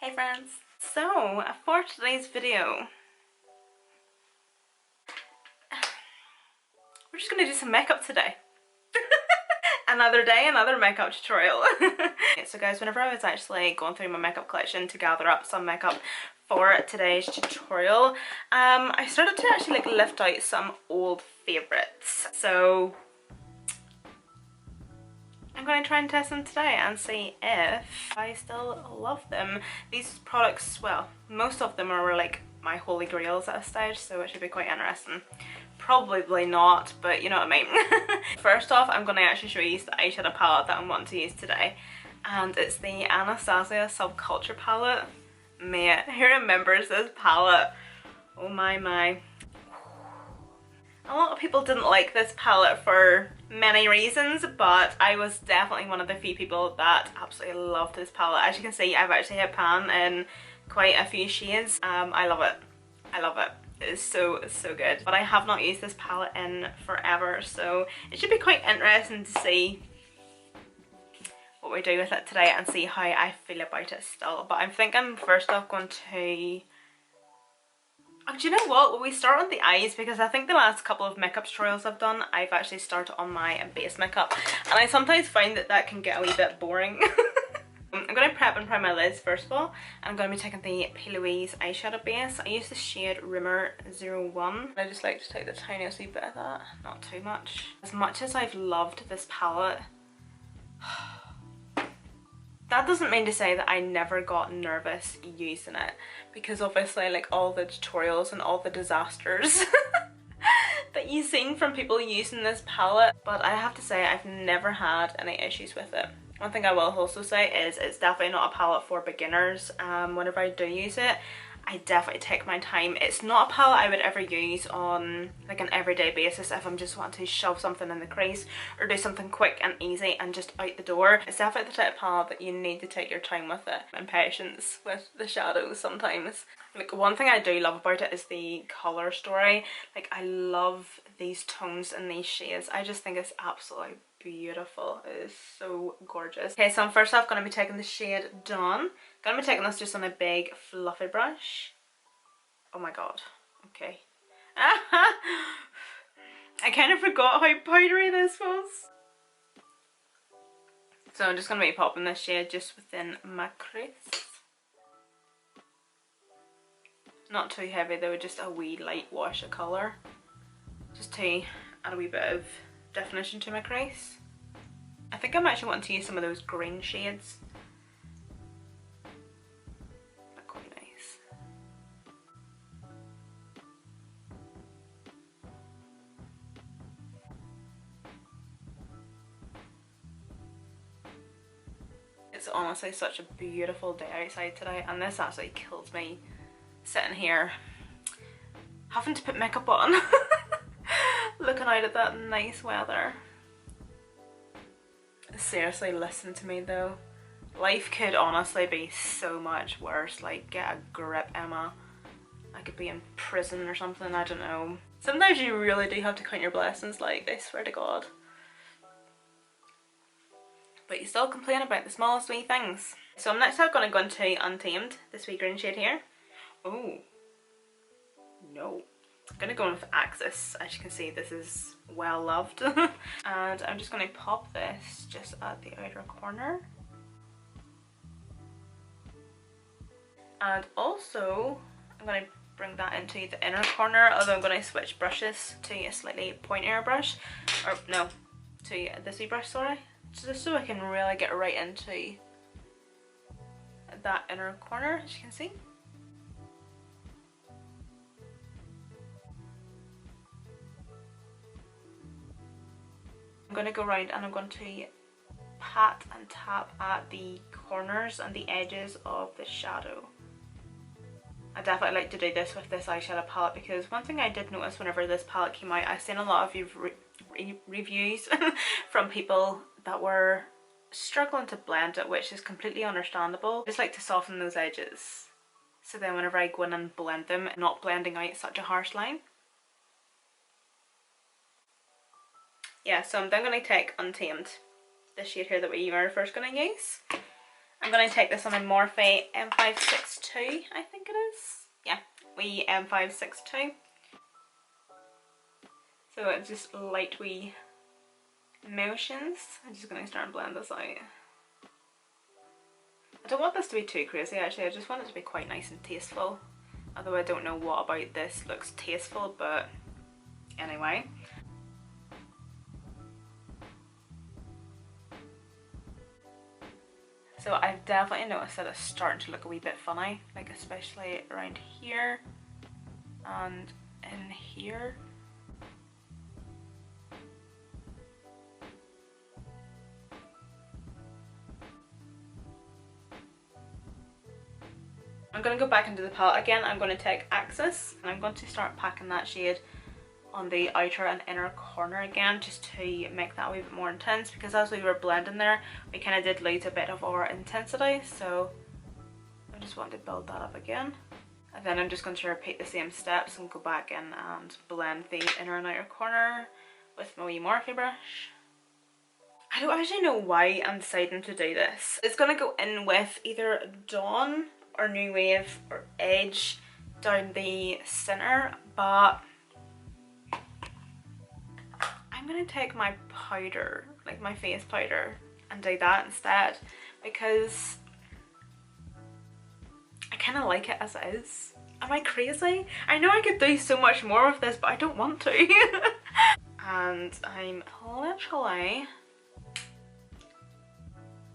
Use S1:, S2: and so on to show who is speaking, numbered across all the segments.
S1: Hey friends! So, for today's video, we're just gonna do some makeup today. Another day, another makeup tutorial. So guys, whenever I was actually going through my makeup collection to gather up some makeup for today's tutorial, I started to actually lift out some old favourites. So I'm going to try and test them today and see if I still love them. These products, well, most of them are like my holy grails at a stage, so it should be quite interesting. Probably not, but you know what I mean. First off, I'm going to actually show you the eyeshadow palette that I'm wanting to use today, and it's the Anastasia Subculture palette. Mate, who remembers this palette? Oh my. A lot of people didn't like this palette for many reasons, but I was definitely one of the few people that absolutely loved this palette. As you can see, I've actually hit pan in quite a few shades. I love it. I love it. It is so good. But I have not used this palette in forever, so it should be quite interesting to see what we do with it today and see how I feel about it still. But I think I'm first off going to... Oh, do you know what? Will we start on the eyes? Because I think the last couple of makeup tutorials I've done, I've actually started on my base makeup. And I sometimes find that that can get a wee bit boring. I'm going to prep and prime my lids first of all. And I'm going to be taking the P. Louise eyeshadow base. I use the shade Rimmer 01. I just like to take the tiniest wee bit of that. Not too much. As much as I've loved this palette, that doesn't mean to say that I never got nervous using it, because obviously like all the tutorials and all the disasters that you've seen from people using this palette, but I have to say I've never had any issues with it. One thing I will also say is it's definitely not a palette for beginners. Whenever I do use it, I definitely take my time. It's not a palette I would ever use on like an everyday basis if I'm just wanting to shove something in the crease or do something quick and easy and just out the door. It's definitely the type of palette that you need to take your time with it and patience with the shadows sometimes. Like one thing I do love about it is the colour story. Like I love these tones and these shades. I just think it's absolutely beautiful. It is so gorgeous. Okay, so I'm first off going to be taking the shade Dawn. Gonna be taking this just on a big fluffy brush. Oh my god. Okay. I kind of forgot how powdery this was. So I'm just gonna be popping this shade just within my crease. Not too heavy though, just a wee light wash of colour. Just to add a wee bit of definition to my crease. I think I'm actually wanting to use some of those green shades. It's honestly such a beautiful day outside today, and this actually kills me sitting here having to put makeup on looking out at that nice weather. Seriously, listen to me though, life could honestly be so much worse. Like, get a grip, Emma. I could be in prison or something, I don't know. Sometimes you really do have to count your blessings, like, I swear to god. But you still complain about the smallest wee things. So I'm next going to go into Untamed, this wee green shade here. Oh, no. I'm going to go in with Axis. As you can see, this is well loved. And I'm just going to pop this just at the outer corner. And also, I'm going to bring that into the inner corner, although I'm going to switch brushes to a slightly pointier brush. Or no, to this wee brush, sorry. Just so I can really get right into that inner corner, as you can see. I'm going to go around and I'm going to pat and tap at the corners and the edges of the shadow. I definitely like to do this with this eyeshadow palette, because one thing I did notice whenever this palette came out, I've seen a lot of reviews from people that were struggling to blend it, which is completely understandable. I just like to soften those edges, so then whenever I go in and blend them, not blending out such a harsh line. Yeah, so I'm then going to take Untamed, this shade here that we are first going to use. I'm going to take this on my Morphe M562, I think it is. Yeah, we M562. So it's just light wee motions. I'm just going to start and blend this out. I don't want this to be too crazy actually, I just want it to be quite nice and tasteful. Although I don't know what about this looks tasteful, but anyway. So I've definitely noticed that it's starting to look a wee bit funny, like especially around here and in here. I'm going to go back into the palette again. I'm going to take Axis and I'm going to start packing that shade on the outer and inner corner again, just to make that a wee bit more intense, because as we were blending there we kind of did lose a bit of our intensity, so I just want to build that up again. And then I'm just going to repeat the same steps and go back in and blend the inner and outer corner with my wee Morphe brush. I don't actually know why I'm deciding to do this. It's going to go in with either Dawn or New Wave or Edge down the centre, but I'm going to take my powder, like my face powder, and do that instead, because I kind of like it as it is. Am I crazy? I know I could do so much more with this, but I don't want to. And I'm literally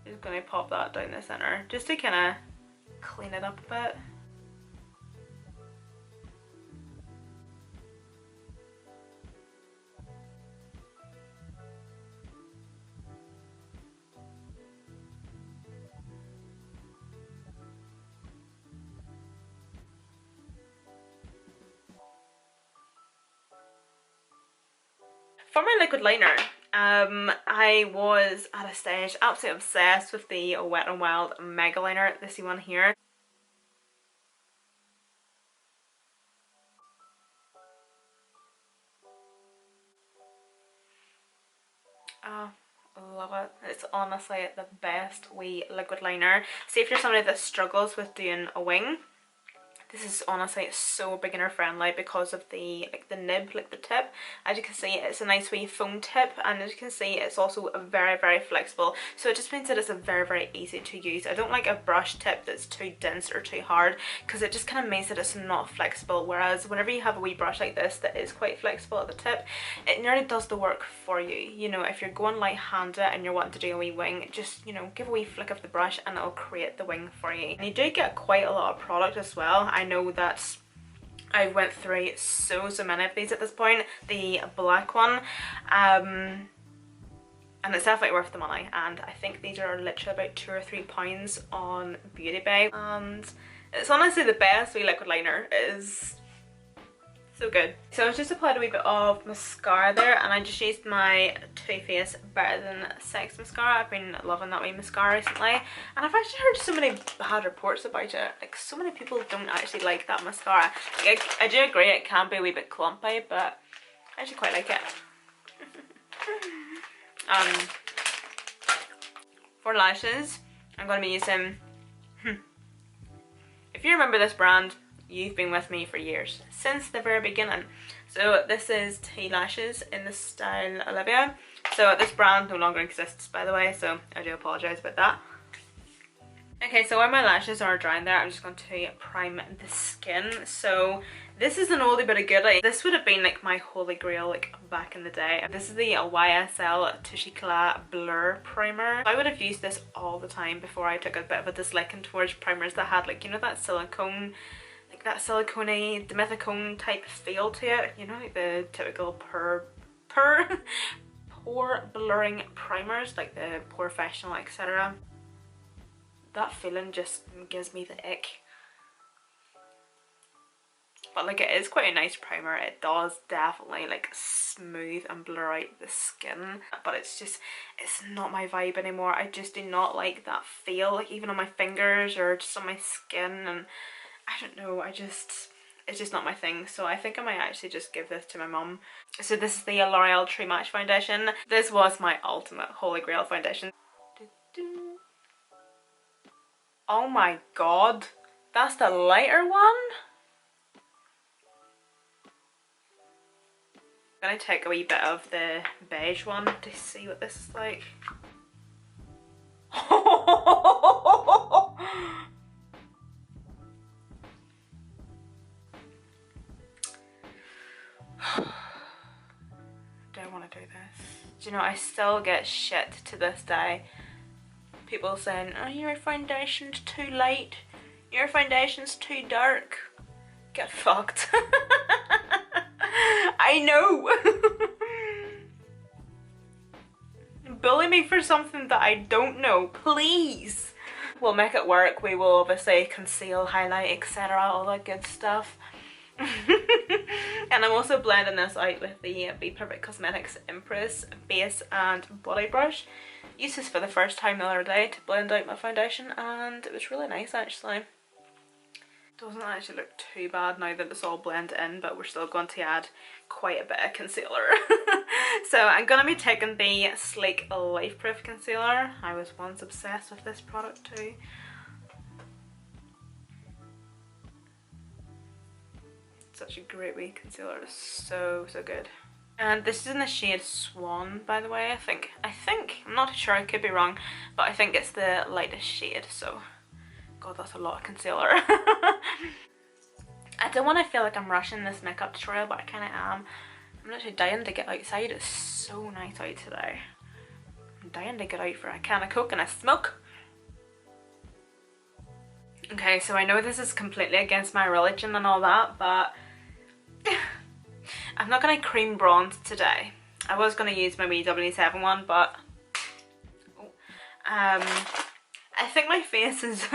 S1: just going to pop that down the centre, just to kind of clean it up a bit. For my liquid liner, I was at a stage absolutely obsessed with the Wet n Wild Mega Liner, this one here. Oh, love it. It's honestly the best wee liquid liner. See, if you're somebody that struggles with doing a wing, this is honestly so beginner friendly because of the nib, like the tip. As you can see, it's a nice wee foam tip, and as you can see, it's also very flexible, so it just means that it's a very easy to use. I don't like a brush tip that's too dense or too hard, because it just kind of means that it's not flexible, whereas whenever you have a wee brush like this that is quite flexible at the tip, it nearly does the work for you. You know, if you're going light-handed and you're wanting to do a wee wing, just, you know, give a wee flick of the brush and it'll create the wing for you. And you do get quite a lot of product as well. I know that I went through so many of these at this point. The black one, and it's definitely worth the money, and I think these are literally about £2 or £3 on Beauty Bay, and it's honestly the best wee liquid liner. It is so good. So I've just applied a wee bit of mascara there, and I just used my Too Faced Better Than Sex mascara. I've been loving that wee mascara recently, and I've actually heard so many bad reports about it. Like, so many people don't actually like that mascara. Like, I do agree it can be a wee bit clumpy, but I actually quite like it. For lashes, I'm going to be using, if you remember this brand, you've been with me for years, since the very beginning. So this is T Lashes in the style Olivia. So this brand no longer exists, by the way, so I do apologise about that. Okay, so while my lashes are drying there, I'm just going to prime the skin. So this is an oldie but a goodie. This would have been like my holy grail like back in the day. This is the YSL Tishikla Blur Primer. I would have used this all the time before I took a bit of a disliking towards primers that had, like, you know, that silicone, like that silicone-y, dimethicone type feel to it. You know, like the typical pore blurring primers, like the Professional, etc. That feeling just gives me the ick. But like, it is quite a nice primer. It does definitely like smooth and blur out the skin, but it's just, it's not my vibe anymore. I just do not like that feel, like even on my fingers or just on my skin, and I don't know, it's just not my thing. So I think I might actually just give this to my mum. So this is the L'Oreal True Match foundation. This was my ultimate holy grail foundation. Oh my god. That's the lighter one? I'm gonna take a wee bit of the beige one to see what this is like. Do I want to do this? Do you know, I still get shit to this day. People saying, oh, your foundation's too light. Your foundation's too dark. Get fucked. I know. Bully me for something that I don't know, please. We'll make it work. We will obviously conceal, highlight, etc. all that good stuff. And I'm also blending this out with the Be Perfect Cosmetics Empress base and body brush. Used this for the first time the other day to blend out my foundation, and it was really nice actually. Doesn't actually look too bad now that it's all blended in, but we're still going to add quite a bit of concealer. So I'm going to be taking the Sleek Lifeproof Concealer. I was once obsessed with this product too. Such a great wee concealer. It's so good. And this is in the shade Swan, by the way. I think I'm not sure, I could be wrong, but I think it's the lightest shade. So god, that's a lot of concealer. I don't want to feel like I'm rushing this makeup tutorial, but I kind of am. I'm literally dying to get outside. It's so nice out today. I'm dying to get out for a can of Coke and a smoke. Okay, so I know this is completely against my religion and all that, but I'm not going to cream bronze today. I was going to use my wee W7 one, but I think my face is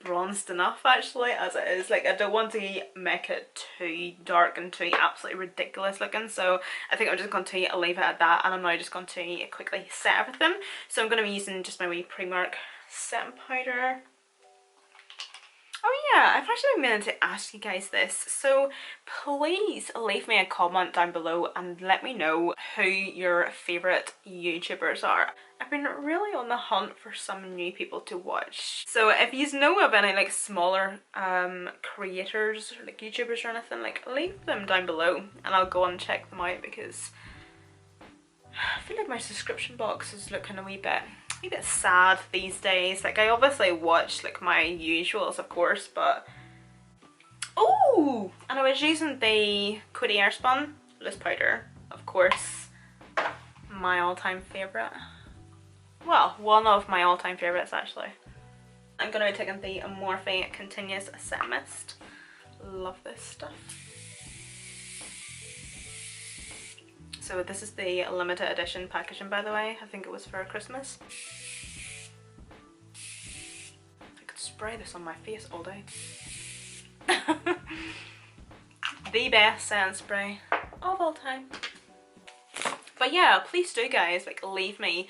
S1: bronzed enough actually as it is. Like, I don't want to make it too dark and too absolutely ridiculous looking, so I think I'm just going to leave it at that, and I'm now just going to quickly set everything. So I'm going to be using just my wee Primark setting powder. Oh yeah, I've actually been meaning to ask you guys this, so please leave me a comment down below and let me know who your favourite YouTubers are. I've been really on the hunt for some new people to watch. So if you know of any like smaller creators, like YouTubers or anything, like leave them down below and I'll go and check them out, because I feel like my subscription box is looking a wee bit sad these days. Like, I obviously watch like my usuals of course, but oh, and I was using the Coty Airspun loose powder, of course, my all-time favourite. Well, one of my all-time favourites actually. I'm going to be taking the Morphe Continuous Set Mist. Love this stuff. So this is the limited edition packaging, by the way. I think it was for Christmas. I could spray this on my face all day. The best setting spray of all time. But yeah, please do guys, like, leave me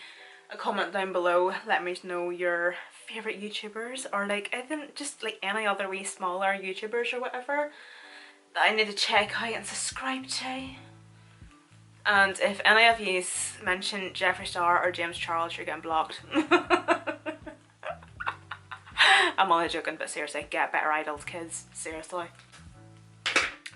S1: a comment down below. Let me know your favourite YouTubers, or like even just like any other wee smaller YouTubers or whatever that I need to check out and subscribe to. And if any of you mention Jeffree Star or James Charles, you're getting blocked. I'm only joking, but seriously, get better idols, kids. Seriously.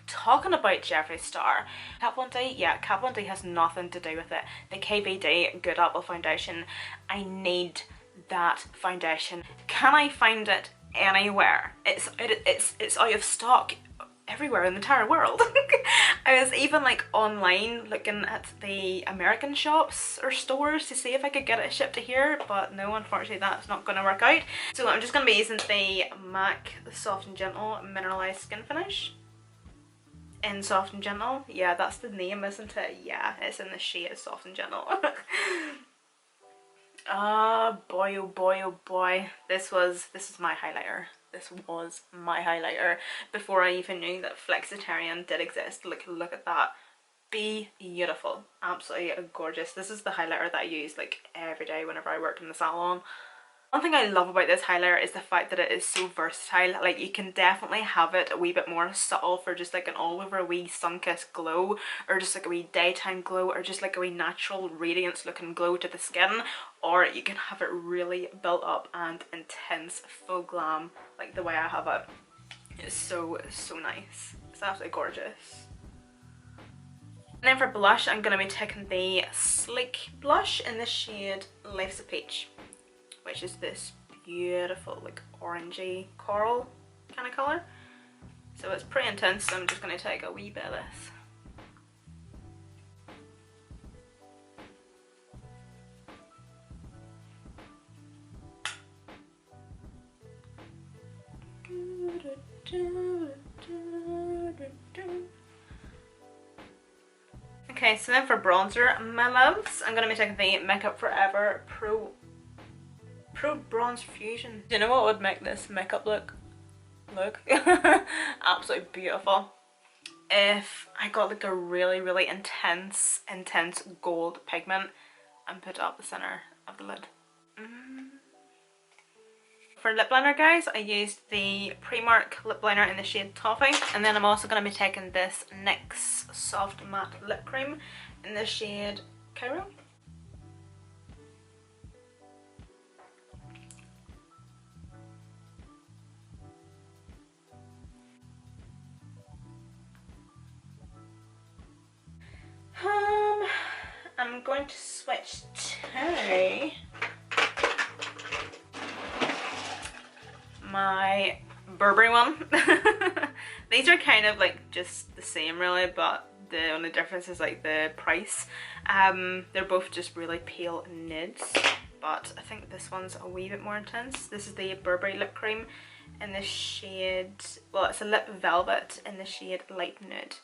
S1: Talking about Jeffree Star, Kat Von D, yeah, Kat Von D has nothing to do with it. The KBD Good Apple Foundation. I need that foundation. Can I find it anywhere? It's out of stock everywhere in the entire world. I was even like online looking at the American shops or stores to see if I could get it shipped to here, but no, unfortunately that's not going to work out. So I'm just going to be using the MAC Soft and Gentle Mineralized Skin Finish. In Soft and Gentle, yeah, that's the name, isn't it? Yeah, it's in the shade Soft and Gentle. Ah, boy, oh boy, oh boy. This is my highlighter. This was my highlighter before I even knew that Flexitarian did exist. Look at that. Beautiful. Absolutely gorgeous. This is the highlighter that I use like every day whenever I worked in the salon. One thing I love about this highlighter is the fact that it is so versatile. Like, you can definitely have it a wee bit more subtle for just like an all over wee sun-kissed glow, or just like a wee daytime glow, or just like a wee natural radiance looking glow to the skin, or you can have it really built up and intense full glam like the way I have it. It's so nice. It's absolutely gorgeous. And then for blush, I'm going to be taking the Sleek blush in the shade Life's a Peach, which is this beautiful like orangey coral kind of colour. So it's pretty intense, so I'm just going to take a wee bit of this. Okay, so then for bronzer, my loves, I'm going to be taking the Makeup Forever Pro Bronze Fusion. Do you know what would make this makeup look absolutely beautiful? If I got like a really intense gold pigment and put it up the center of the lid. For lip liner, guys, I used the Primark Lipliner in the shade Toffee, and then I'm also going to be taking this NYX Soft Matte Lip Cream in the shade GRAIL. I'm going to switch to my Burberry one. These are kind of like just the same really, but the only difference is like the price. They're both just really pale nudes, but I think this one's a wee bit more intense. This is the Burberry Lip Cream in the shade, well, it's a Lip Velvet in the shade Light Nude.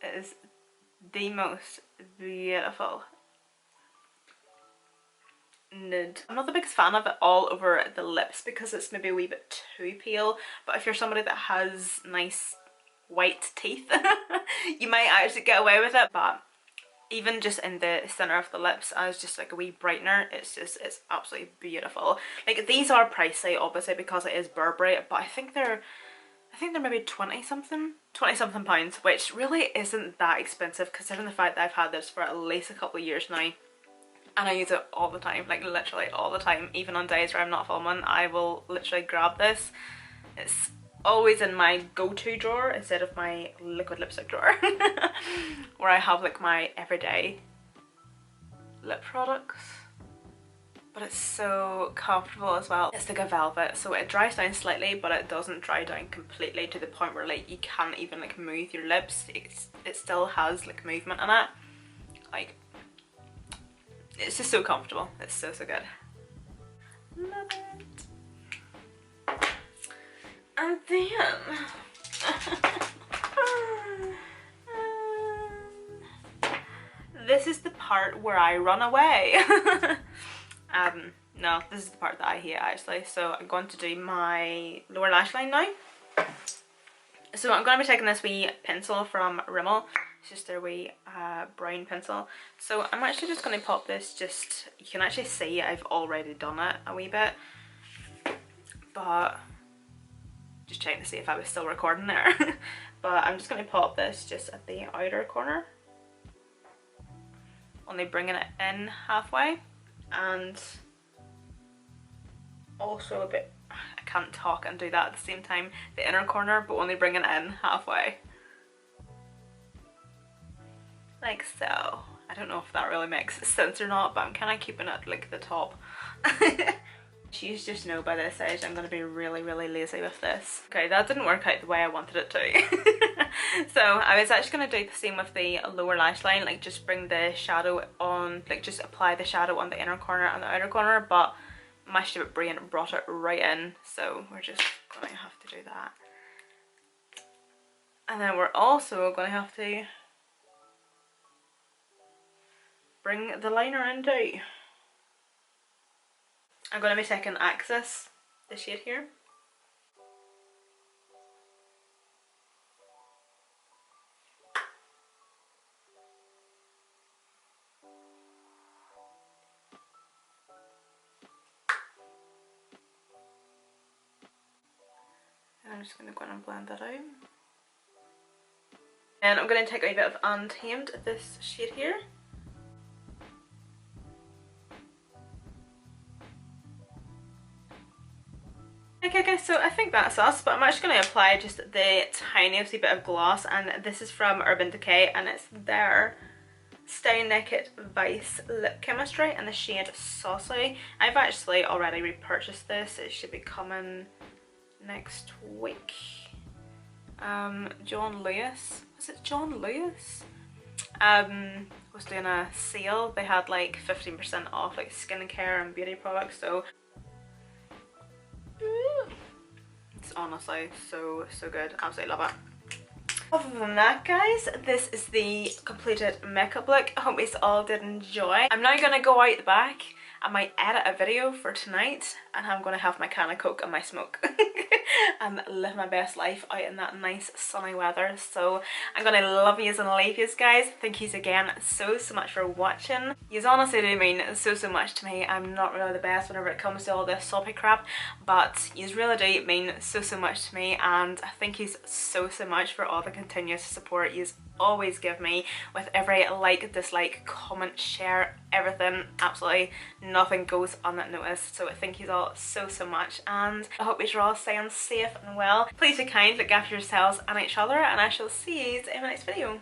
S1: It is the most beautiful nude. I'm not the biggest fan of it all over the lips because it's maybe a wee bit too pale, but if you're somebody that has nice white teeth you might actually get away with it. But even just in the center of the lips as just like a wee brightener, it's absolutely beautiful. Like, these are pricey obviously because it is Burberry, but I think they're maybe 20 something pounds, which really isn't that expensive considering the fact that I've had this for at least a couple of years now. And I use it all the time, like literally all the time. Even on days where I'm not filming, I will literally grab this. It's always in my go-to drawer instead of my liquid lipstick drawer where I have like my everyday lip products. But it's so comfortable as well. It's like a velvet, so it dries down slightly, but it doesn't dry down completely to the point where like you can't even like move your lips. It still has like movement in it. Like, it's just so comfortable. It's so good. Love it. And then this is the part where I run away. No, this is the part that I hate actually. So I'm going to do my lower lash line now. So I'm going to be taking this wee pencil from Rimmel. It's just their wee brown pencil. So I'm actually just going to pop this, just, you can actually see I've already done it a wee bit. But just checking to see if I was still recording there. But I'm just going to pop this just at the outer corner. Only bringing it in halfway. And also a bit, I can't talk and do that at the same time, the inner corner, but only bringing it in halfway. Like so. I don't know if that really makes sense or not, but I'm kind of keeping it like the top. You just know by this stage I'm going to be really lazy with this. Okay, that didn't work out the way I wanted it to. So I was actually going to do the same with the lower lash line, like just bring the shadow on, like just apply the shadow on the inner corner and the outer corner, but my stupid brain brought it right in, so we're just going to have to do that. And then we're also going to have to bring the liner in too. I'm going to be taking Axis, the shade here. I'm just going to go in and blend that out. And I'm going to take a bit of Untamed, this shade here. Okay guys, so I think that's us, but I'm actually going to apply just the tiniest bit of gloss, and this is from Urban Decay, and it's their Stay Naked Vice Lip Chemistry in the shade Saucy. I've actually already repurchased this. It should be coming next week. John Lewis, was it John Lewis? Was doing a sale. They had like 15% off like skincare and beauty products, so it's honestly so good. Absolutely love it. Other than that guys, this is the completed makeup look. I hope you all did enjoy. I'm now gonna go out the back. I might edit a video for tonight, and I'm gonna have my can of Coke and my smoke and live my best life out in that nice sunny weather. So I'm gonna love yous and leave yous guys. Thank yous again so much for watching. Yous honestly do mean so much to me. I'm not really the best whenever it comes to all this soppy crap, but yous really do mean so much to me, and thank yous so much for all the continuous support yous always give me with every like, dislike, comment, share, everything. Absolutely nothing goes unnoticed, so thank you all so much, and I hope you're all staying safe and well. Please be kind, look after yourselves and each other, and I shall see you in my next video.